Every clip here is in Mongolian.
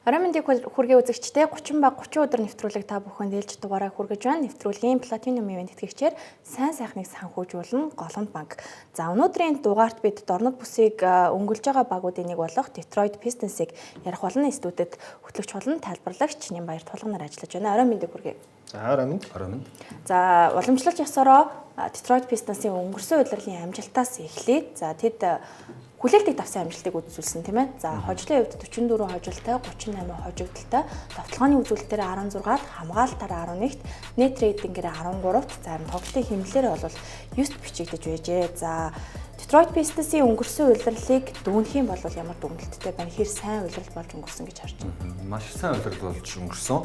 Орой мэндийг хүргэе үзэгчдээ 30 ба 30 өдөр нэвтрүүлэг та бүхэнд ээлж дугаараа хүргэж байна. Нэвтрүүлгийн Platinum Event тэтгэгчээр сайн сайхныг санхүүжүүлэн Голомт банк. За өнөөдрийн дугаарт бид дорнод бүсийг өнгөлж байгаа багуудын нэг болох Detroit Pistons-ыг ярих болон студид хөтлөгч болон тайлбарлагч Нямбаяр Тулганаар ажиллаж байна. Орой мэндийг хүргэе. За орой мэнд. За уламжлалт ёсороо Detroit Pistons-ийн өнгөрсөн удирлын амжилтаас эхлээд за тэд хүлээлтийг давсан амжилтыг үзүүлсэн тийм ээ. За хожлын хувьд 44 хожилтой, 38 хожигдолтой, товтлооны үзүүлэлтээр 16-т, хамгаалтаараа 11-т, net rating-ээр 13-т, зарим тоглолтын хэмнэлээр бол 9-т бичигдэж байжээ. За Detroit Pistons-ийн өнгөрсөн удирлыг дүүнэх юм бол ямар дүгнэлттэй байна? Хэр сайн удирдал болж өнгөрсөн гэж харж байна? Маш сайн удирдал болж өнгөрсөн.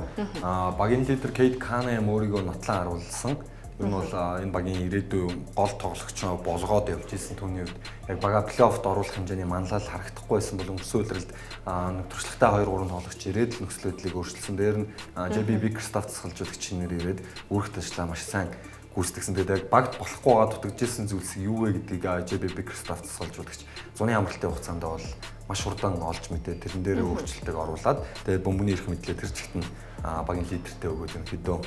Багийн лидер Кейт Канем өөрийгөө нотлон харуулсан. Энэ бол энэ багийн ирээдүйн гол тоглогч болгоод явж исэн түүний үед яг бага плей-оффт оруулах хэмжээний манлал харагдахгүй байсан бол өнгөрсөн удиралд туршлагатай 2-3 тоглогч ирээд л нөхцөл байдлыг өөрчилсөн. Дээр нь JB Bickerstaff засгалжуулагч нэр ирээд үүрэгт ажиллаа маш сайн гүйцэтгэсэн. Тэгээд яг багт болохгүй байгаа дутагдчихсэн зүйлс юу вэ гэдгийг JB Bickerstaff засгалжуулагч зуны амралтын хугацаанд бол маш хурдан олж мэдээ тэрэн дээр өөрчлөлтөг оруулаад тэгээд бөмбөний эрх мэдлээ тэр чигт нь багийн лидертэй өгөөд ерөнхийдөө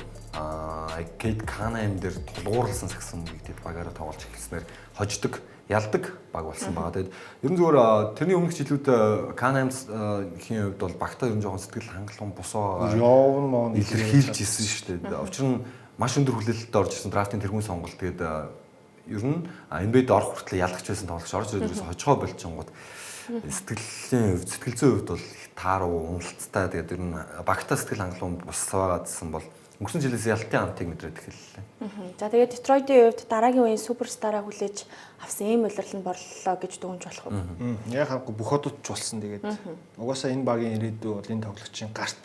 Кейт Канем дээр тулгуурласан сагсан үеигт багаараа тоглож эхэлснээр хождог, ялдаг баг болсон байгаа. Тэгээд ерөн зүгээр тэрний өмнөх жилүүд Канемсхийн хувьд бол багтаа ерөн жоохон сэтгэл хангалуун босоо явна илэрхийлж исэн шүү дээ. Учир нь маш өндөр хүлээлттэй орж ирсэн драфтын тэргүүн сонголт. Тэгээд ер нь NBA-д орох хүртэл ялгч байсан тоглогч орж ирээд хожгоо болчихгонгод сэтгэл зүйн хувьд бол тааруу уналттай. Тэгээд ер нь багтаа сэтгэл хангалуун босоогаадсан бол өнгөрсөн жилээс ялтын амтыг мэдрээд эхэллээ. За тэгээд Detroit-ийн хувьд дараагийн үеийн суперстараа хүлээж авсан ийм удирдал нь боллоо гэж дүгнж болох уу? Яг харахгүй бүх одод ч болсон. Тэгээд угаасаа энэ багийн ирээдүй бол энэ тоглогчийн гарт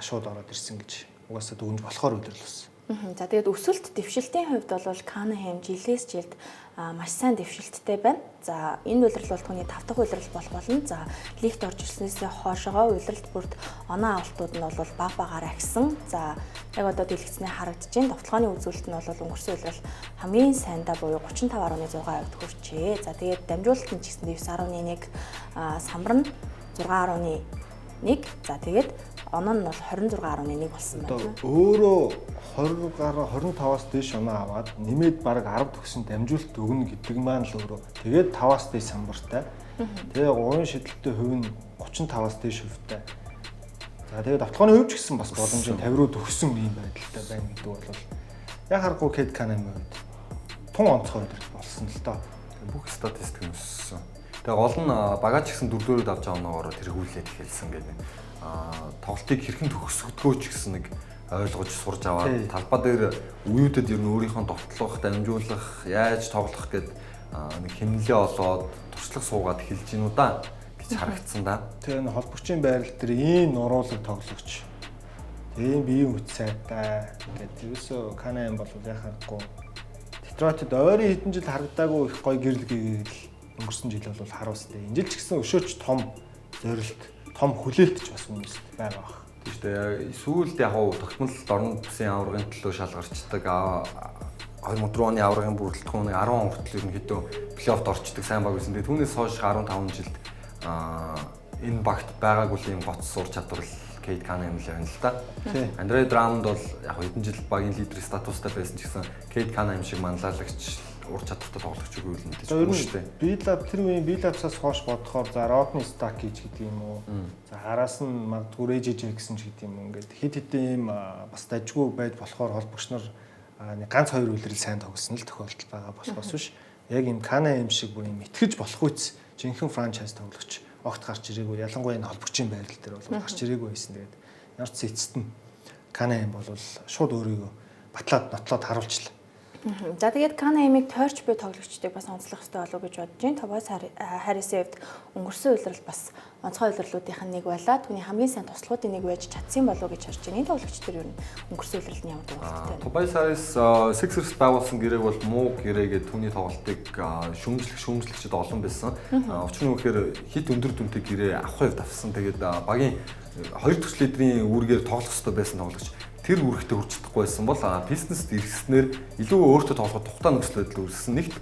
шууд ороод ирсэн гэж угаасаа дүгнж болохоор удирдал болсон. За тэгээд өсөлт дэвшилтийн хувьд бол Канем жилээс жилд маш сайн дэвшилттэй байна. За энэ удирдал бол түүний 5 дахь удирдал болох болно. За лигт орж ирснээс хойшоо удирдалд бүрд оноо авалтууд нь бол баг багаар агсан. За яг одоо дэлгэцнээ харагдаж байна. Товтлооны үзүүлэлт нь бол өнгөрсөн удирдал хамгийн сайндаа буюу 35.6% хүрчээ. За тэгээд дамжуулалт нь ч гэсэн 9.1, самбар нь 6.1. За тэгээд оноо нь бол 26.1 болсон байна. Өөрөө 20 гаруй 25-аас дээш оноо аваад нэмээд бараг 10 төгсөн дамжуулалт өгнө гэдэг маань л өөрөө. Тэгээд 5-аас дээш самбартай. Тэгээ гурван шидэлттэй хувь нь 35-аас дээш хувьтай. За тэгээд автохны хувь ч гэсэн бас боломжийн 50 руу төгсөн ийм байдалтай байна гэдэг бол яг харахгүй Кейт Канем үед тун онцгой болсон л доо. Бүх статистик нь өссөн. Тэгээ гол нь багаж гэсэн 4-өөд авч байгаа оноогоор тэргүүлээд эхэлсэн гэдэг. Тоглолтыг хэрхэн төгсгдгөө ч гэсэн нэг ойлгож сурж аваад талбай дээр үеүүдэд ер нь өөрийнхөө довтлох, дамжуулах, яаж тоглох гэдэг нэг хэмнэлээ олоод туршлага суугаад эхэлж гинүү да гэж харагдсан да. Тэгээ холбогчийн байрал дээр ийм нуруулаг тоглогч. Тийм биеийн хүч сайтай гэдэг. Ерөөсөө Канем бол яхахгүй Детройтэд ойрын хэдэн жил харагдаагүй их гоё гэрэл гээл өнгөрсөн жил бол харуулстай. Энэ жил ч гэсэн өшөөч том зорилт, том хүлээлт ч бас үнэст байгаа баг. Тийм шүү дээ. Сүүлд яг тогтмол дорнод бүсийн аваргын төлөө шалгарчдаг 2004 оны аваргын бүрэлдэхүүн 10 он хүртэл ерөнхийдөө плей-оффт орчдөг сайн баг байсан. Тэгээ түүнээс хойш 15 жилд энэ багт байгаагүй юм гоц сур чадвар Кейт Канем л байна л да. Андре Драмонд бол яг хэдэн жил багийн лидер статустай байсан ч гэсэн Кейт Канем шиг манлайлагч ур чадвартай тоглогч үгүй л мэдээж байна шүү дээ. Билап тэр үеийн Билапсаас хойш бодохоор за Родни Стакич гэдэг юм уу. За араас нь магадгүй Режиж гэсэн ч гэдэг юм уу. Ингээд хэд хэдэн юм бас дажгүй байж болохоор холбогч нар ганц хоёр үлрэл сайн тогсон л тохиолдол байгаа болохоос биш. Яг юм Канем шиг бүр юм итгэж болох үс жинхэнэ франчайз тоглогч огт гарч ирээгүй. Ялангуяа энэ холбогчийн байрал дээр бол гарч ирээгүй байсан. Тэгээд ямар ч эцэст нь Канем бол шууд өөрийгөө батлаад нотлоод харуулчлаа. За тэгээд Канемийг тойрч буй тоглогчдыг бас онцлох хэрэгтэй болов уу гэж бодож байна. Тобиас Харрисын хувьд өнгөрсөн удирдал бас онцгой удирдлуудынх нь нэг байлаа. Түүний хамгийн сайн туслахуудын нэг байж чадсан болов уу гэж харж байна. Энэ тоглогч төр юу өнгөрсөн удирдалд нь ямар дуурайтай вэ? Тобиас Харрис Sixers байгуулсан гэрээг бол муу гэрээгээд түүний тоглолтыг шүүмжлэгчд олон байсан. Учир нь үнэхээр хит өндөр дүнтэй гэрээ авах хувьд авсан. Тэгээд багийн хоёр дахь лидерийн үүргээр тоглох хэрэгтэй байсан тоглогч тэр үүрэгтээ хүрч чадахгүй байсан бол Pistons иргэснээр илүү өөртөө тоглоход тухтай нөхцөл байдал үүссэн. Нэгт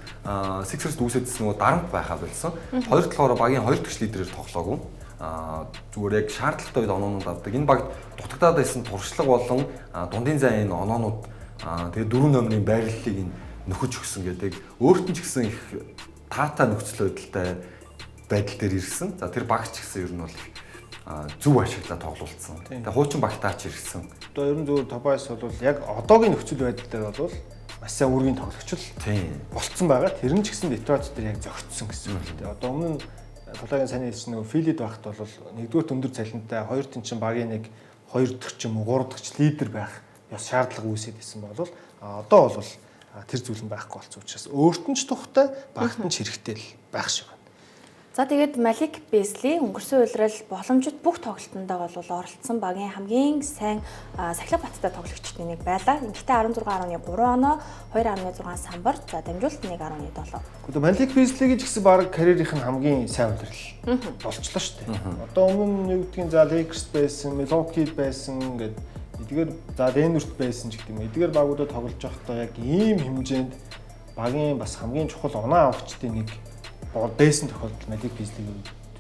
Sixers дүүсэдсэн нөгөө дарамт байхаа болсон. Хоёр талаараа багийн хоёр дахь лидерээр тоглоогүй. зүгээр яг шаардлагатай үед оноонууд авдаг. Энэ багт дутагдаад байсан туршлага болон дундын зайн энэ оноонууд тэгээ 4 номерын байрлалыг энэ нөхөж өгсөн гэдэг. Өөрт нь ч гэсэн их таатай нөхцөл байдал дээр ирсэн. За тэр багч гэсэн ер нь бол зөв ашиглаад тоглуулсан. Тэгээ хуучин багтаач ирсэн. Одоо ер нь зөвхөн Тобайс бол яг одоогийн нөхцөл байдал дээр бол маш сайн үргийн тоглогч болцсон байгаа. Тэр нь ч гэсэн Детройт дээр яг зөгцсөн гэсэн үг. Тэгээ одоо өмнө нь Тулаагийн сайн хэлсэн нөгөө Филид багт бол нэгдүгээр өндөр цалинтай хоёр тэнцэн багийн нэг 2 дахь ч юм уу 3 дахь лидер байх ёс шаардлага үүсээд исэн бол одоо бол тэр зүйл нь байхгүй болсон учраас өөрт нь ч тухтай багт нь ч хэрэгтэй л байх шиг байна. За тэгээд Малик Бейсли өнгөрсөн улирал боломжит бүх тоглолтондоо бол оролцсон багийн хамгийн сайн сахилга баттай тоглогчдын нэг байлаа. Гэхдээ 16.3 оноо, 2.6 самбар, за дамжуулалт 1.7. Гэхдээ Малик Бейсли гэж гисэн баг карьерийнх нь хамгийн сайн улирал болчлоо шүү дээ. Одоо өмнө нь юу гэдгийг за Lakers байсан, Milwaukee байсан гэдэг эдгээр за Denver-т байсан ч гэдэг юм. Эдгээр багуудад тоглож байхдаа яг ийм хэмжээнд багийн бас хамгийн чухал оноо авахчдын нэг байсан тохиолдол Малик Бейслиг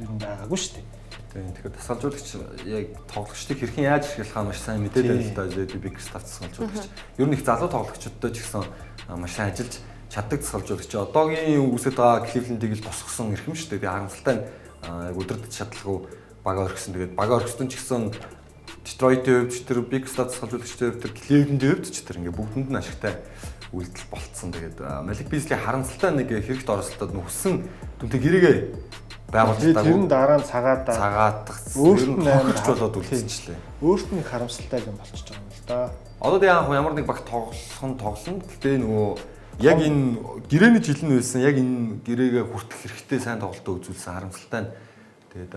ер нь байгаагүй шүү дээ. Тийм. Тэгэхээр тасгалжуулагч яг тоглогчдыг хэрхэн яаж ашиглахаа маш сайн мэдээд байл л да JD Biggs тасгалжуулагч. Ер нь их залуу тоглогчдод ч гэсэн маш сайн ажиллаж чаддаг тасгалжуулагч. Одоогийн үсэд байгаа Cleveland-ыг л тусгасан эрхэм шүү дээ. Харамсалтай яг өдөрт шатлалгүй бага орхисон. Тэгээд бага орхисон ч гэсэн Detroit-ийн хувьд тэр Biggs тасгалжуулагчдын хувьд тэр Cleveland-ийн хувьд ч тэр ингээ бүгдэнд нь ашигтай үйлдэл болцсон. Тэгээд Малик Бейсли харамсалтай нэг хэрэгт оролцоод нүхсэн дүнтэй гэрээгээ байгуулж байгаа. Тэр нь дараа нь цагаадах өөрт нь амар болоод үлдсэнчлээ. Өөрт нь харамсалтай юм болчихж байгаа юм л да. Одоо яг ямар нэг баг тоглоно. Гэхдээ нөгөө яг энэ гэрээний жилэн байсан яг энэ гэрээгээ хүртэх хэрэгтэй сайн тоглолтоо үзүүлсэн харамсалтай нь. Тэгээд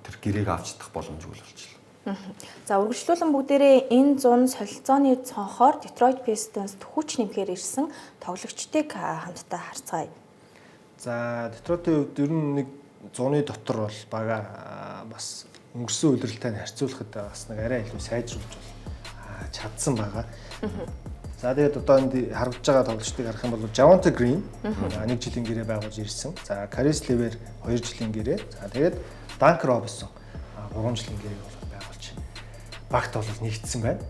тэр гэрээгээ авч чадах боломжгүй болчихлоо. За үргэлжлүүлэн бүгдээрээ энэ 100 солилцооны цонхоор Detroit Pistons хүч нэмэхээр ирсэн тоглогчдыг хамтдаа харцгаая. За Detroit-ийн хувьд ер нь нэг 100-ны дотор бол бага бас өнгөрсөн удирдлагатай харьцуулахад бас нэг арай илүү сайжруулж бол чадсан байгаа. За тэгээд одоо энд харагдж байгаа тоглогчдыг харах юм бол Javonte Green 1 жилийн гэрээ байгуулж ирсэн. За Caris LeVert 2 жилийн гэрээ. За тэгээд Duncan Robinson 3 жилийн гэрээ багт бол нэгдсэн байна.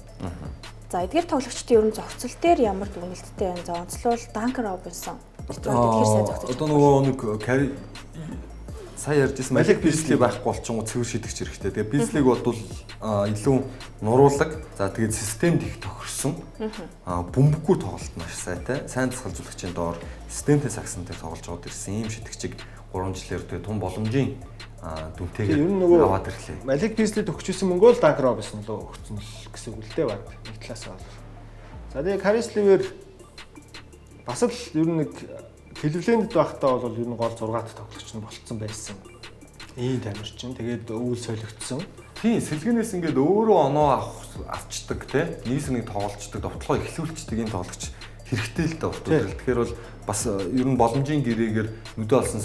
За эдгээр тоглогчдын ер нь зохицол дээр ямар дүгнэлттэй байна? За онцлол Duncan Robinson тэр сайн зохицож. Одоо нөгөө нэг сая ярьжсэн Малик Бейсли байхгүй болчихсон цэвэр шидэгч хэрэгтэй. Тэгээ Бейслиг бол илүү нуруулаг. За тэгээд системд их тохирсон. Бөмбөггүй тоглолт маш сайтай. Сайн тасгалжуулагчийн доор системтэй сагсантай тоглож байгаад ирсэн ийм шидэгчийг 3 жилээр тэгээ тун боломжийн дүнтэйгээр аваад ирлээ. Малик Бейсли төгсчихсэн мөнгөө л Duncan Robinson лөө өгсөн л гэсэн үг л дээ баг. Нэг талаасаа бол. За тэгээ Caris LeVert бас л ер нь нэг Cleveland-д байхдаа бол ер нь гол 6-т тоглогч нь болцсон байсан. Ийм тамирчин. Тэгээд өвөл солигдсон. Тийм, сэлгэнээс ингээд өөрөө оноо авчдаг те. Нийснийг тоглолцдог, довтлогоо эхлүүлцдэг энэ тоглогч хэрэгтэй л дээ урт удирдал. Тэгэхээр бол бас ер нь боломжийн гэрээгээр нүдэ олсон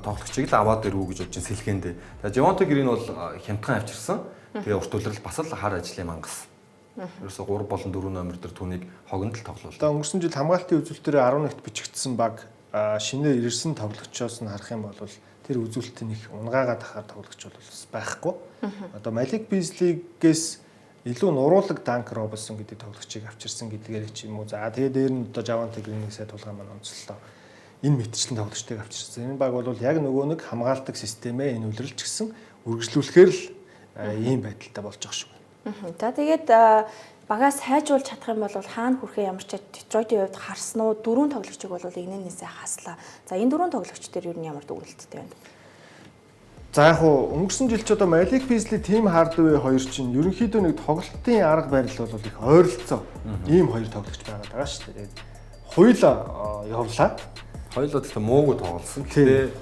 тоглогчийг л аваад ирүү гэж бодож сэлгээндээ. За Javonte Green бол хямдхан авчирсан. Тэгээ урт удирдал бас л хар ажлын мангас. Ерөөсө 3 болон 4 номер дээр түүнийг хогонд л тоглуулсан. Одоо өнгөрсөн жил хамгаалтын үзүүлэлтээр 11-т бичигдсэн баг шинээр ирсэн тоглогчоос нь харах юм бол тэр үзүүлэлтийн их унгаагаад ахаар тоглогч бол байхгүй. Одоо Малик Бейслигээс илүү нуруулаг Duncan Robinson гэдэг тоглогчийг авчирсан гэдгээр ч юм уу. За тэгээ дээр нь одоо Javonte Green-ийг сая тулгаан маань онцлоо. Энэ мэтчлэн тоглогчдыг авчирсан. Энэ баг бол яг нөгөө нэг хамгаалдаг системээ энэ үлрэлч гисэн үргэлжлүүлэхээр л ийм байдалтай болж байгаа шүү. За тэгээд багаас хайжуулж чадах юм бол хаана хүрэхээ ямар ч Detroit-ийн хувьд харсан уу? 4 тоглогчийг бол игнэнээсээ хаслаа. За энэ 4 тоглогч дээр юу ямар дүгнэлттэй байна? За яг хуу өнгөрсөн жил ч одоо Малик Бейсли, Тим Хардавей хоёр чинь ерөнхийдөө нэг тоглолтын арга барил бол их ойролцоо. Ийм хоёр тоглогч байгаад байгаа шүү дээ. Хоёулаа явлаа. Хоёулаа гэхдээ муугүй тоглосон. Гэхдээ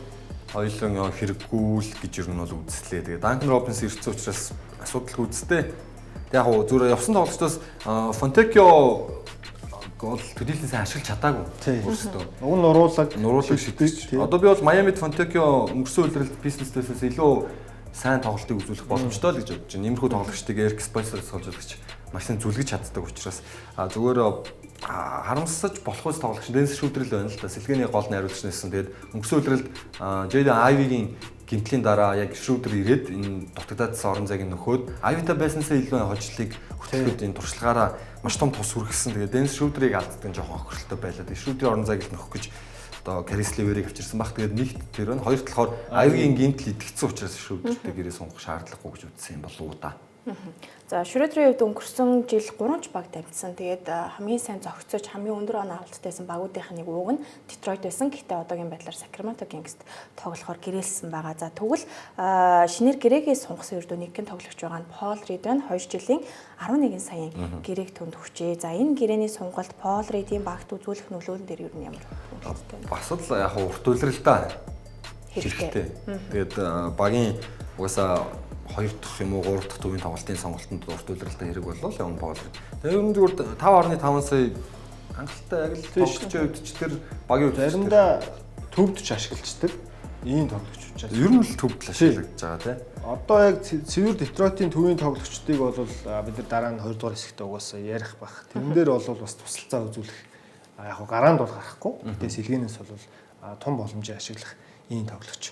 хоёулаа хэрэггүй л гэж ер нь бол үзлээ. Тэгээ Duncan Robinson ирсэн учраас асуудалгүй үстэй. Яг гоо зүгээр явсан тоглогчдоос Fontecchio гол төдийлэн сайн ашиглаж чадаагүй өөрсдөө. Уг нь нуруулаг шидэгч. Одоо би бол Miami-д Fontecchio өнгөрсөн үлрэлт бизнесдээс илүү сайн тоглолтыг үзүүлэх боломжтой л гэж бодож байна. Иймэрхүү тоглогчдыг Eric Spoelstra-аас солилцуулж маш сайн зүлгэж чаддаг учраас зүгээр харамсаж болох үс тоглогч Dennis Schroeder л байна л да. Сэлгээний гол найруулагч нэсэн. Тэгээд өнгөрсөн үлрэлт Jaden Ivey-гийн гэмтлийн дараа яг шүүдэр ирээд энэ дутагдаадсан орон зайг нөхөөд аюутай байсансаа илүү хожлыг хөтлөхөд энэ туршлагаараа маш том тус хүргэсэн. Тэгээд Денис Шрүүдерийг алддаг нь жоохон охиролтой байлаа. Тэгээд Шрүүдерийн орон зайг л нөхөх гэж одоо Карис Леверийг авчирсан баг. Тэгээд нэгт тэр нь хоёр талахаар аюугийн гэмтэл идэгдсэн учраас Шрүүдертэй гэрээ сунгах шаардлагагүй гэж үзсэн юм болов уу да. За Шрүүдерийн хувьд өнгөрсөн жил 3 ч баг дамжсан. Тэгээд хамгийн сайн зохицож хамгийн өндөр оноо авалтайсан багуудынх нэг ууг нь Детройт байсан. Гэхдээ одоогийн байдлаар Сакраменто Кингст тоглохоор гэрээлсэн байгаа. За тэгвэл шинээр гэрээгээ сунгасан ердөө нэгэн тоглогч байгаа нь Пол Рид байна. 2 жилийн 11 саяын гэрээг түнд өгчээ. За энэ гэрээний сунгалт Пол Ридийн багт үзүүлэх нөлөөлөл дээр юу юм бэ? Бас л яг урт үлрэлтэй хэрэгтэй. Тэгээд багийн угаасаа 2 дахь юм уу 3 дахь төвийн тоглолтын сонголтод урт үлрэлтэй хэрэг болов Леон Пол. Тэгээ ер нь зүгээр 5.5 сая хангалттай яг л тоглогчийн хувьд ч тэр багийн хувьд заримдаа төвд ч ашигладаг. Ийм тоглогч учраас. Ер нь л төвд л ашиглагдж байгаа тийм. Одоо яг Цэвэр Детройтын төвийн тоглогчдыг бол бид нар дараа нь 2 дугаар хэсэгтээ угаасаа ярих бах. Тэрэн дээр бол бас тусалцаа үзүүлэх яг хуу гараанд бол гарахгүй. Гэтэ сэлгэнээс бол том боломжийг ашиглах ийм тоглогч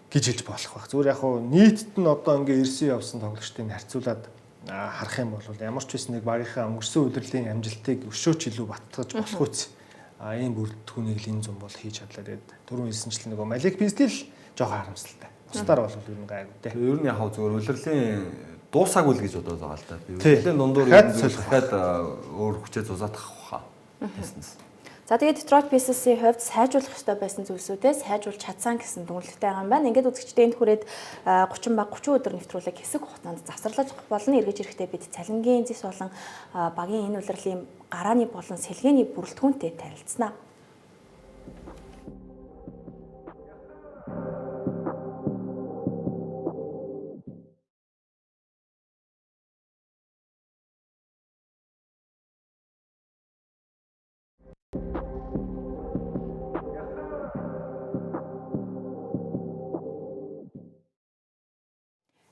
гэж хэлж болох баг. Зүгээр яг хуу нийтд нь одоо ингээ ирсэн явсан тоглогчдыг харьцуулаад харах юм бол ямар ч байсан нэг багийнхаа өнгөрсөн удирдлагын амжилтыг өшөөч илүү баттгаж болох үс. Ийм бүрддэхүүнийг л энэ зам бол хийж чадлаа. Тэгээд түрүүн хэлсэнчлэн нөгөө Малик Бизли л жоохон харамсалтай. Бусдаар бол ер нь гайгүй те. Ер нь яг зүгээр удирдлагын дуусаагүй л гэж бодоод байгаа л да. Би удирдлагын дундуур дахиад өөр хүчээ зузаатах хаа. Тэснэс. За тэгээд Detroit Pistons-ийн хувьд сайжруулах ёстой байсан зүйлсүүдээ сайжруулж чадсан гэсэн дүгнэлттэй байгаа юм байна. Ингээд үзэгчдээ энд хүрээд 30 баг 30 өдөр нэвтрүүлэг хэсэг хугацаанд завсарлаж болно. Эргэж ирэхдээ бид цалингийн зэс болон багийн энэ улирлын гарааны болон сэлгээний бүрэлдэхүүнтэй танилцсанаа.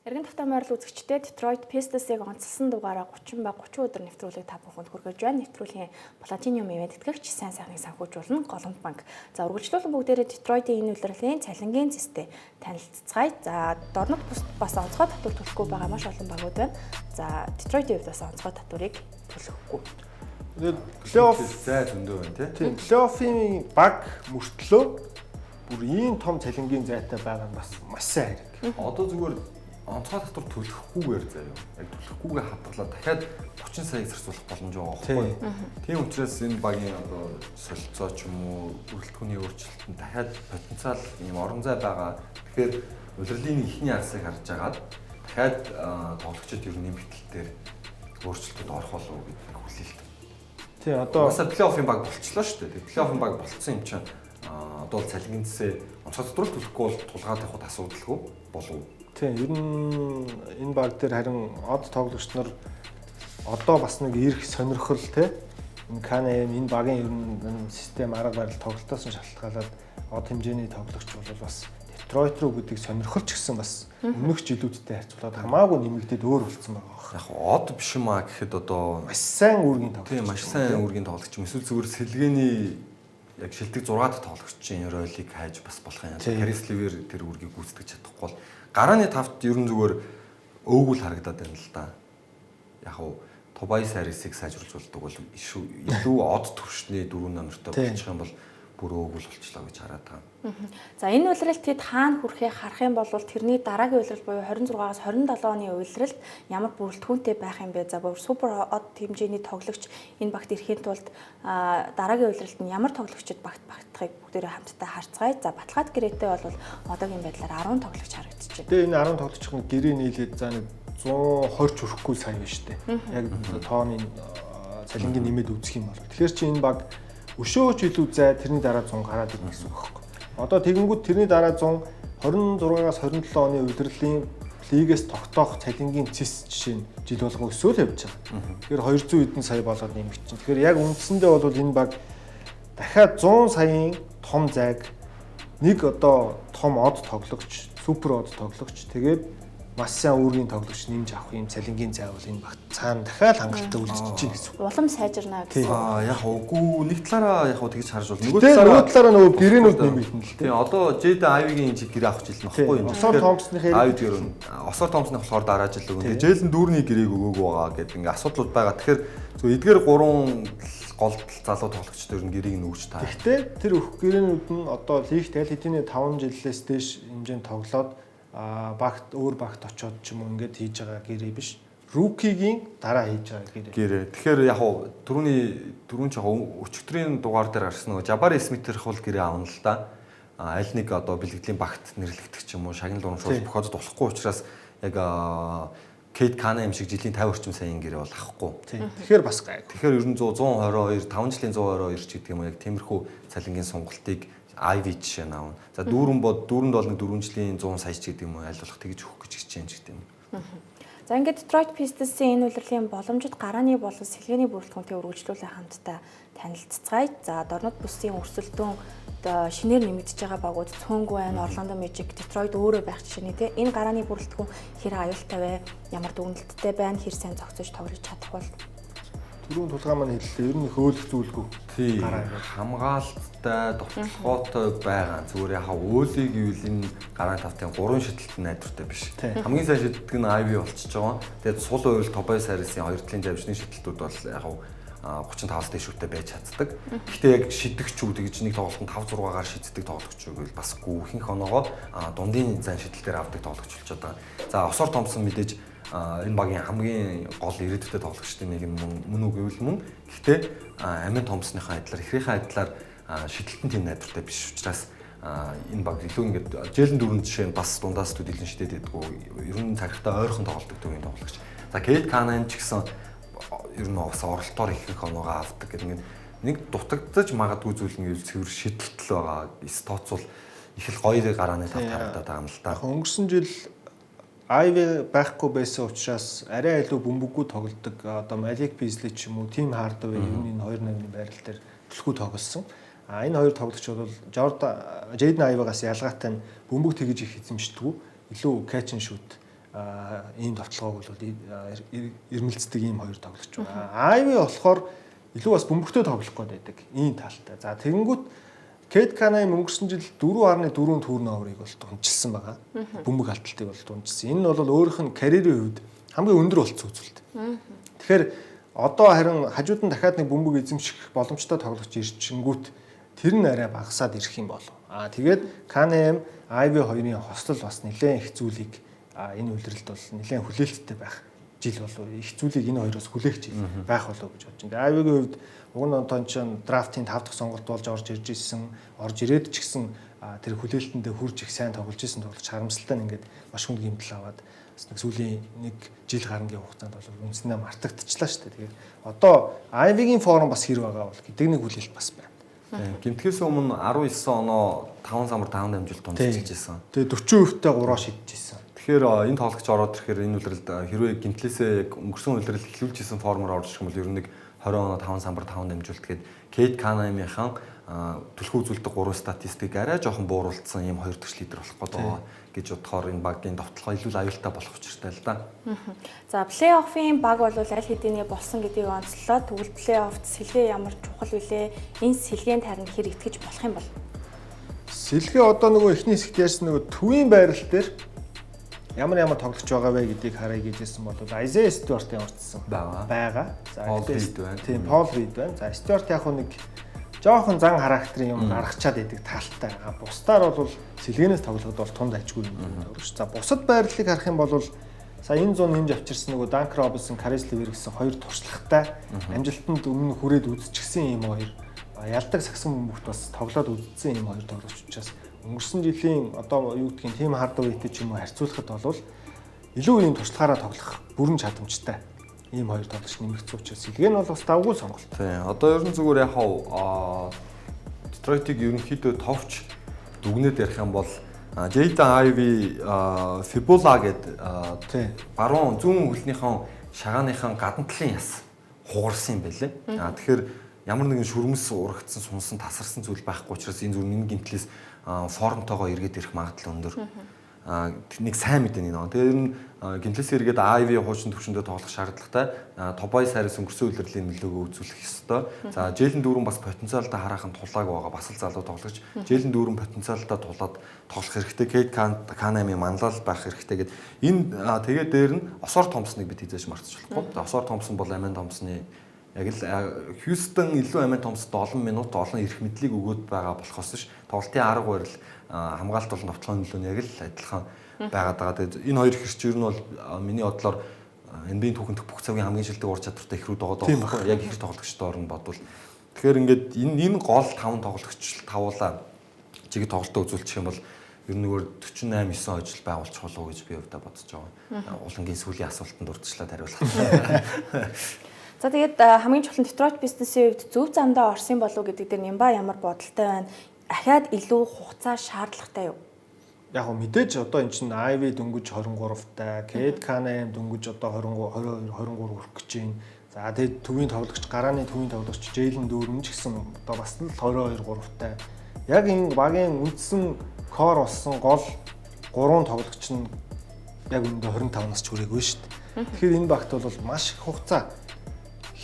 Эргэн тавтай морил үзэгчдээ Detroit Pistons-ыг онцлсан дугаараа 30 баг 30 өдөр нэвтрүүлэг та бүхэнд хүргэж байна. Нэвтрүүлгийн Platinum ивент тэтгэгч сайн сайхныг санхүүжүүлнэ Голомт банк. За үргэлжлүүлэн бүгдээрээ Detroit-ийн энэ улирлын цалингийн зэстэй танилццгаая. За дорнод бас онцгой татвар төлөхгүй байгаа маш олон багууд байна. За Detroit-ийн хувьд бас онцгой татварыг төлөхгүй. Тэгээд плей-офф зай зөндөө байна тийм. Плей-оффын баг мөртлөө бүр ийм том цалингийн зайтай байгаа нь бас маш сайн хэрэг. Одоо зүгээр онцгой татвар төлөхгүйгээр заяа. Яг төлөхгүйгээ хадгалаад дахиад 30 сая зарцуулах боломж байгаа байхгүй. Тийм учраас энэ багийн одоо солилцоо ч юм уу бүрэлдэхүүний өөрчлөлтөнд дахиад потенциал ийм орон зай байгаа. Тэгэхээр улирлын ихний алсыг харж агаад дахиад тоглогчид ер нь нэмэгдэл дээр өөрчлөлтөд орох болов уу гэдэг хүлээлт. Тийм одоо бас плей-оффын баг болчихлоо шүү дээ. Плей-оффын баг болцсон юм чинь одоо цалингийн зэсээ онцгой татвар төлөхгүй бол тулгаад явахд асуудалгүй болов уу? Тийм ер нь энэ баг дээр харин од тоглогч нар одоо бас нэг ирэх сонирхол те энэ КНМ энэ багийн ер нь систем арга барил тоглолтоос нь шалтгаалаад од хэмжээний тоглогч бол бас Детройт руу гэдэг сонирхол ч гэсэн бас өмнөх жилүүдтэй харьцуулаад хамаагүй нэмэгдээд өөр болсон байгаа байна. Яг од биш юм аа гэхэд одоо маш сайн үүргийн тоглогч. Тийм маш сайн үүргийн тоглогч юм. Эсвэл зүгээр сэлгээний яг шилдэг 6 дахь тоглогчийн ролийг хайж бас болох юм. Карис Левер тэр үүргийг гүйцэтгэж чадахгүй бол гарааны тавт ер нь зүгээр өвгөл харагдаад байна л да. Яг уу Тобайс Харисыг сайжруулж болдог бол илүү од төвшний 4 номертой болчих юм бол бүр өвгөл болчлаа гэж хараад байгаа. За энэ улиралд тэд хаана хүрэхээ харах юм бол тэрний дараагийн улирал буюу 26-аас 27 оны улиралд ямар бүрэлдэхүүнтэй байх юм бэ? За бүр супер од хэмжээний тоглогч энэ багт ирэхийн тулд дараагийн улиралд нь ямар тоглогчид багт багтахыг бүгдээрээ хамтдаа харцгаая. За баталгаад гэрээтэй бол одоогийн байдлаар 10 тоглогч харагдчихэв. Тэгээ энэ 10 тоглогчийн гэрээ нийлээд за нэг 120 хүрэхгүй сайн байна шүү дээ. Яг тооны цалингийн нэмээд үзэх юм бол. Тэгэхээр чи энэ баг өшөөч илүү зай тэрний дараа 100 гараад ирнэ гэсэн үг байхгүй. Одоо тэгэнгүүт тэрний дараа 126-аас 27 оны удирдлагын лигээс тогтоох цалингийн цэс жишээ нь жил болгон өсөөл явж байгаа. Тэгэхээр 200 хэдэн сая болоод нэмэгдчихэв. Тэгэхээр яг үндсэндээ бол энэ баг дахиад 100 саяын том зайг нэг одоо том од тоглогч, супер од тоглогч тэгээд маш сайн үүргийн тоглогч нэмж авах юм цалингийн зай бол энэ багт цаана дахиад хангалттай үлдчихэж байна гэсэн. Улам сайжирна гэсэн. Яг үгүй нэг талаараа яг тэгж харж бол нөгөө талаараа нөгөө гэрээнүүд нэмэгдэн л тий. Одоо Jade Ivy-гийн жиг гэрээ авах жил нөхгүй юм. Осор Томпсоных Ivy гэр нь Осор Томпсоных болохоор дараа жил өгөн. Тэгээ Jalen дүүрний гэрээг өгөөг байгаа гэдэг ингээ асуудлууд байгаа. Тэгэхээр зөв эдгээр 3 гол залуу тоглогчдоор нь гэрээг нь өгч таа. Гэхдээ тэр өгөх гэрээнүүд нь одоо лигт аль хэдийн 5 жилээс дээш хэмжээнд тоглоод багт өөр багт очоод ч юм уу ингээд хийж байгаа гэрээ биш. Рукигийн дараа хийж байгаа гэрээ. Тэгэхээр яг түрүүн ч өчигдрийн дугаар дээр гарсан нөгөө Jabari Smith-ийнх бол гэрээ авна л да. Аль нэг одоо бэлгэдлийн багт нэрлэгдэх ч юм уу шагнал урамшуул бохоод болохгүй учраас яг Kate Cunningham шиг жилийн 50 орчим саяын гэрээ бол авахгүй. Тэгэхээр бас гай. Тэгэхээр ер нь 122 5 жилийн 122 ч гэдэг юм уу яг тиймэрхүү цалингийн сонголтыг Ivy жишээ нь аавна. За дүүрэн бол нэг 4 жилийн 100 сая ч гэдэг юм уу аль болох тэгж өгөх гэж хичээн ч гэдэг юм. За ингээд Detroit Pistons-ийн энэ удирдлагын боломжит гарааны болон сэлгээний бүрэлдэхүүнтэй үргэлжлүүлэх хамтдаа танилццгаая. За дорнод бүсийн өрсөлдөөн шинээр нэмэгдэж байгаа багууд Цөөнгүй байна, Orlando Magic, Detroit өөрөө байх жишээний те энэ гарааны бүрэлдэхүүн хэр аюултай вэ? Ямар дүгнэлттэй байна? Хэр сайн зохицож тоглож чадах бол? Түрүүн тулгаан маань хэллээ. Ер нь хөөлөх зүйлгүй. Тий. Хамгаалттай, довтлогоотой байгаа. Зүгээр яхаа өөлийг ивэл энэ гарааны тавтын 3 шидэлтэн найдвартай биш. Хамгийн сайн шидэлт нь Ivy болчихж байгаа. Тэгээд сул уйл Tobias Harris-ийн 2 талын завжны шидэлтүүд бол яхаа 35-аас дэшүүтэй байж чаддаг. Гэхдээ яг шидэгчүүд тэгж нэг тоглолтод 5-6-аар шиддэг тоглогч байвал бас гүхэнх оноогоо дундын зан шидэлтээр авдаг тоглогч болж байгаа. За Осор Томпсон мэдээж энэ багийн хамгийн гол ирээдүйтэй тоглогчдын нэг мөн үг гэвэл мөн. Гэхдээ Амин Томпсныхаа адилаар ихрийнхээ адилаар шидэлтэн тийм найдвартай биш учраас энэ баг илүү ингээд Jalen дөрөв жишээ нь бас дундаас төдийлөн шидэд байдгүй. Ер нь цагтаа ойрхон тоглолдог төвийн тоглогч. За Kate Cunningham ч гэсэн ер нь бас оролтоор ихэнх оноогоо авдаг гэдэг нэг дутагдаж магадгүй зүйл нь цэвэр шидэлтэл байгаа. Стоц бол их л гоё гарааны тавд харагдаад байгаа юм л да. Өнгөрсөн жил Ivy байхгүй байсан учраас арай илүү бөмбөггүй тоглодог. Одоо Malik Beasley ч юм уу, Tim Hardaway энэ 2 навны байрал дээр төлхөө тоглосон. Энэ хоёр тоглогч бол Jaden Ivy-гаас ялгаатай нь бөмбөг тэгж их эзэмшдэггүй. Илүү catch and shoot ийм товтлогоог бол ирмэлцдэг ийм хоёр тоглогч байна. Ivy болохоор илүү бас бөмбөгтэй тоглох гээд байдаг. Ийм талтай. За тэгэнгүүт Kate Cunningham өнгөрсөн жил 4.4 турноверыг бол дунжилсан байгаа. Бөмбөг алдалтыг бол дунжилсан. Энэ бол өөрийнх нь карьерийн хувьд хамгийн өндөр болцсон үзүүлэлт. Тэгэхээр одоо харин хажууд нь дахиад нэг бөмбөг эзэмших боломжтой тоглогч ирчингүүт тэр нь арай багасаад ирэх юм болов. Тэгээд Cunningham, Ivy хоёрын хослол бас нэлээд их зүйлийг энэ үйлрэлд бол нэлээд хүлээлттэй байх жил болов. Их зүйлийг энэ хоёроос хүлээх жил байх болов гэж бодож байна. Ivy-гийн хувьд уг нь онтон чинь драфтын 5 дахь сонголт болж орж ирээд ч гэсэн тэр хүлээлтэндээ хурж их сайн тоглож исэн тоглож харамсалтай нь ингээд маш хүнд гэмтэл аваад бас нэг сүүлийн нэг жил гарангийн хугацаанд бол үндсэндээ мартагдчихлаа шүү дээ. Тэгээд одоо Ivy-гийн форм бас хэр байгаа бол гэдэг нэг хүлээлт бас байна. Гэмтгээс өмнө 19 оноо 5 самбар 5 дамжуулалт тунцлж ирсэн. Тэгээд 40%-тэй 3-оо шидчихсэн. Тэгэхээр энэ тоглогч ороод ирэхээр энэ үлрэлд хэрвээ гэмтлээсээ яг өнгөрсөн үлрэл эхлүүлж исэн формоор орж ирэх юм бол ер нь нэг 20 оноо 5 самбар 5 дамжуулалт гээд Kate Cunningham-ийн түлхүү үзүүлдэг 3 статистикийг арай жоохон бууруулсан ийм 2 дахь лидер болох гэдэг гэж бодохоор энэ багийн довтлогоо илүү аюултай болох учиртай л да. За плей-оффын баг бол аль хэдийн болсон гэдгийг онцлоо. Тэгвэл плей-оффт сэлгээ ямар чухал вүлээ? Энэ сэлгээнд харин хэр итгэж болох юм бол? Сэлгээ одоо нөгөө эхний хэсэгт ярьсан нөгөө төвийн байрал дээр ямар тоглож байгаа вэ гэдгийг харъя гэжсэн бол Isaiah Stewart-ийн орцсон байгаа. За тийм Paul Reed байна. За Stewart яг нэг жоохон зан характерын юм гаргачаад идэг талтай. Бусдаар бол сэлгэнээс тоглоход бол тунд ажгүй юм дөрвш. За бусад байрлалыг харах юм бол сая энэ 100 нэмж авчирсан нөгөө Dunk Robinson, Caris LeVert гэсэн хоёр туршлагатай амжилтанд өмнө хүрээд үзчихсэн юм хоёр. Ялдаг сагсан бөмбөгт бас тоглоод үзсэн юм хоёр тоглогч учраас өнгөрсөн жилийн одоо юу гэдгийг Tim Hardaway-тэй ч юм уу харьцуулахад бол илүү ийм туршлагаараа тоглох бүрэн чадамжтай ийм хоёр тоглогч нэмэгдсэн учраас сэлгээ нь бол бас давгүй сонголт. Тийм. Одоо ер нь зүгээр яг Detroit-ийг ерөнхийдөө товч дүгнээд ярих юм бол Jaden Ivy Fibula гэдэг баруун зүүн хөлнийхэн шагааныхан гадна талын яс хугарсан юм байлээ. Тэгэхээр ямар нэгэн шүрмэс урагдсан, сунсан, тасарсан зүйл байхгүй учраас энэ зүгээр нэг гинтлээс формтойгоо эргээд ирэх магадлал өндөр. нэг сайн мэдээний нөө. Тэр нь гимнастик эргээд IV хуучин төвшөндөө тоглох шаардлагатай Тобой сайраас өнгөрсөн үлрэлийн нөлөөгөө үзүүлэх ёстой. За Жээлэн дүүрэн бас потенциалтай хараахан тулааг байгаа. Бас л залуу тоглогч. Жээлэн дүүрэн потенциалтай тулаад тоглох хэрэгтэй. Кейт Канамын манлал байх хэрэгтэй гэд энэ тэгээд дээр нь Осоор Томпсоныг бид хизээж мартаж болохгүй. Осоор Томпсон бол Амин Томпсны яг л Хьюстон илүү Амин Томпсод 7 минут олон эрх мэдлийг өгөөд байгаа болохоос ш тоглолтын арга барил хамгаалалт бол новтлохын нөлөө нь яг л адилхан байгаад байгаа. Тэгээд энэ хоёр хэрч ер нь бол миний бодлоор NBA-ийн түүхэнд бүх цагийн хамгийн шилдэг ур чадвартай ихрүүд байгаа даа. Яг их тоглогчдод орно бодвол. Тэгэхээр ингээд энэ гол 5 тоглогч тавуулаа чигээр тоглолтоо үзүүлчих юм бол ер нь нөгөө 48 9 ажил байгуулчих болов уу гэж би өвдө бодож байгаа. Улангийн сүүлийн асуултанд урдчлаад хариулах. За тэгээд хамгийн чухал нь Detroit Pistons-ийн хувьд зөв замдаа орсон болов уу гэдэг дээр Нямба ямар бодолтой байна? Ахаад илүү хугацаа шаардлагатай юу? Яг нь мэдээж одоо эн чинь IV дөнгөж 23-тай, Кейт Канем дөнгөж одоо 23 хүрэх гэж байна. За тэгээд төвийн тоглогч, гарааны төвийн тоглогч Жээлэн дүүрэн ч гэсэн одоо бас л 22 3-тай. Яг энэ багийн үндсэн кор болсон гол 3 тоглогч нь яг өндөө 25-наас ч хүрээгүй шүү дээ. Тэгэхээр энэ багт бол маш их хугацаа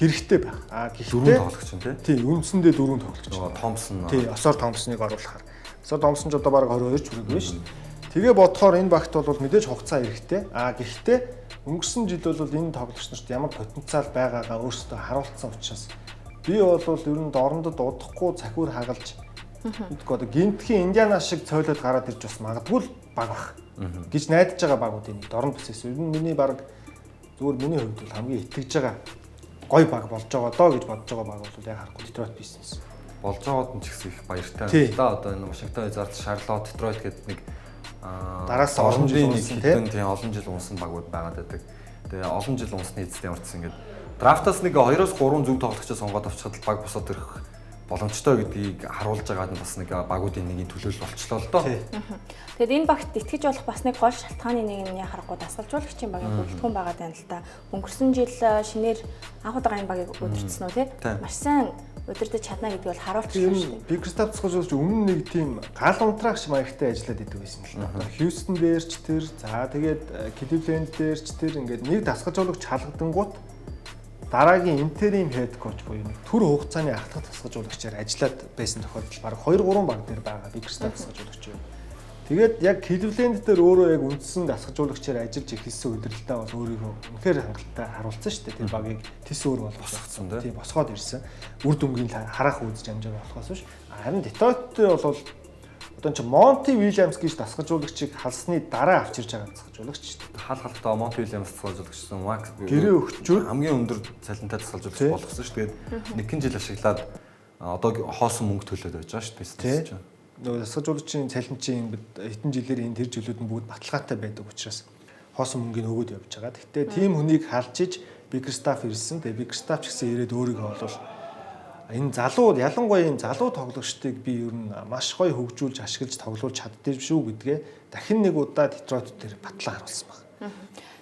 хэрэгтэй байх. Гэхдээ 4 тоглогч нь тий үндсэндээ 4 тоглогч. Томпсон. Тий, Осоор Томпсныг оруулахаар. Осоор Томпсон ч одоо баг 22 ч хүрээгүй шүү дээ. Тэгээ бодохоор энэ багт бол мэдээж хугацаа хэрэгтэй. Гэхдээ өнгөрсөн жил бол энэ тоглогч нарт ямар потенциал байгаагаа өөрсдөө харуулсан учраас би бол ер нь дорндод удахгүй цахиур хагалж мэдгүй одоо гинтхийн Индиана шиг цойлоод гараад ирж бас магадгүй баг бах гэж найдаж байгаа багуудын нэг дорнд бисээс. Ер нь миний баг зүгээр миний хувьд бол хамгийн итгэж байгаа гой баг болж байгаа доо гэж бодож байгаа баг бол яг харахгүй Detroit Pistons болж байгаад нь ч гэсэн их баяртай байна да. Одоо энэ Washington Wizards, Charlotte, Detroit гэдэг нэг дараас олон жил унсан тийм олон жил унсан багууд байгаад байдаг. Тэгээ олон жил унсны эцэст ямарчсан ингээд драфтаас нэг 2-3 зөв тоглогчоо сонгоод авчихад баг босоод ирэх боломжтой гэдгийг харуулж байгаа нь бас нэг багуудын нэгийн төлөөлөл болчлоо л доо. Тэгэд энэ багт итгэж болох бас нэг гол шалтгааны нэг нь харахгүй дасгалжуулагчийн багийн бүрэлдэхүүн байгаа тань л та. Өнгөрсөн жил шинээр анх удаа энэ багийг удирдсан уу те? Маш сайн удирдах чадна гэдгийг бол харуулчихсан шүү дээ. Bickerstaff цогцолж өмнө нэг тийм гал унтраагч маягтай ажиллаад идэв байсан л та. Houston дээр ч тэр, за тэгээд Cleveland дээр ч тэр ингээд нэг дасгалжуулагч халагдангуут дараагийн интерим head coach буюу нэг төр хугацааны ахтах дасгалжуулагчаар ажиллаад байсан тохиолдол баг 2-3 баг дээр байгаа Bickerstaff дасгалжуулагч. Тэгээд яг Cleveland дээр өөрөө яг үндсэн дасгалжуулагчаар ажиллаж эхэлсэн удирдалтаа бол өөрийгөө үнэхээр хангалттай харуулсан шүү дээ. Тэр багийг тис өөр болгоцсон тийм босгоод ирсэн. Үр дүнгийн харах үз жамжаа болохоос биш. Харин Detroit дээр бол одоо чи Monty Williams гэж дасгалжуулагчийг халсны дараа авч ирж байгаа дасгалжуулагч шүү дээ. Хаалтаа Monty Williams дасгалжуулагчсан Max гэрээ өгчүүд хамгийн өндөр цалинтай дасгалжуулагч болгосон шүү дээ. Тэгээд нэгэн жил ашиглаад одоо хоосон мөнгө төлөөд байж байгаа шүү дээ. Нөгөө дасгалжуулагчийн цалинчийн хэдэн жилээр энэ тэр жилүүд нь бүгд баталгаатай байдаг учраас хоосон мөнгөний өгөөд явж байгаа. Гэхдээ тийм хүнийг халж иж Bickerstaff ирсэн. Тэгээ Bickerstaff ч гэсэн ирээд өөрийгөө болвол энэ залуу ялангуяа энэ залуу тоглогчдыг би ер нь маш гоё хөгжүүлж ашиглаж тоглуулж чаддсан шүү гэдгээ дахин нэг удаа Detroit дээр батлан харуулсан байна.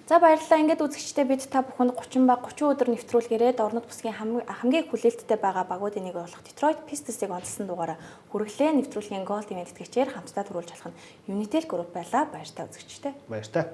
За баярлалаа. Ингээд үзэгчдээ бид та бүхэнд 30 ба 30 өдөр нэвтрүүлгээрээ дорнод бүсгийн хамгийн хүлээлттэй байгаа багуудын нэг болох Detroit Pistons-ыг онцлсан дугаараа хүргэлээ. Нэвтрүүлгийн Gold Event тэтгэгчээр хамтдаа төрүүлж болох нь Unitel Group байлаа. Баяртай үзэгчдээ. Баяртай.